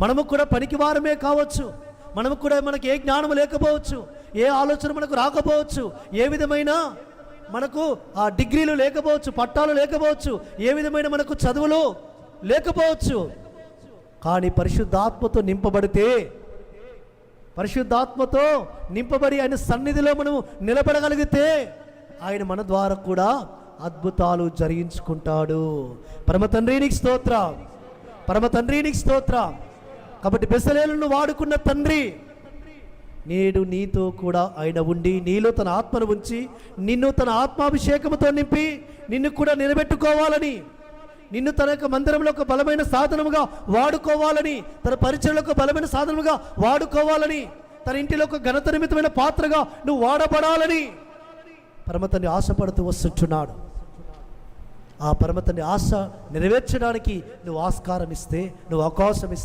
మనము కూడా పనికివారమే కావచ్చు, మనము కూడా మనకు ఏ జ్ఞానం లేకపోవచ్చు, ఏ ఆలోచన మనకు రాకపోవచ్చు, ఏ విధమైన మనకు ఆ డిగ్రీలు లేకపోవచ్చు, పట్టాలు లేకపోవచ్చు, ఏ విధమైన మనకు చదువులు లేకపోవచ్చు. కానీ పరిశుద్ధాత్మతో నింపబడితే, పరిశుద్ధాత్మతో నింపబడి ఆయన సన్నిధిలో మనము నిలబడగలిగితే ఆయన మన ద్వారా కూడా అద్భుతాలు జరిగించుకుంటాడు. పరమ తండ్రి నీకు స్తోత్రం, పరమ తండ్రి నీకు స్తోత్రం. కాబట్టి బెసలేలును వాడుకున్న తండ్రి నేడు నీతో కూడా ఆయన ఉండి నీలో తన ఆత్మను ఉంచి నిన్ను తన ఆత్మాభిషేకముతో నింపి నిన్ను కూడా నిలబెట్టుకోవాలని, నిన్ను తన యొక్క మందిరంలో ఒక బలమైన సాధనముగా వాడుకోవాలని, తన పరిచయంలో ఒక బలమైన సాధనముగా వాడుకోవాలని, తన ఇంటిలో ఒక ఘనత నిమిత్తమైన పాత్రగా నువ్వు వాడబడాలని పరమతండ్రి ఆశపడుతూ వస్తుంటున్నాడు. ఆ పరమతండ్రి ఆశ నెరవేర్చడానికి నువ్వు ఆస్కారం ఇస్తే, నువ్వు అవకాశం ఇస్తే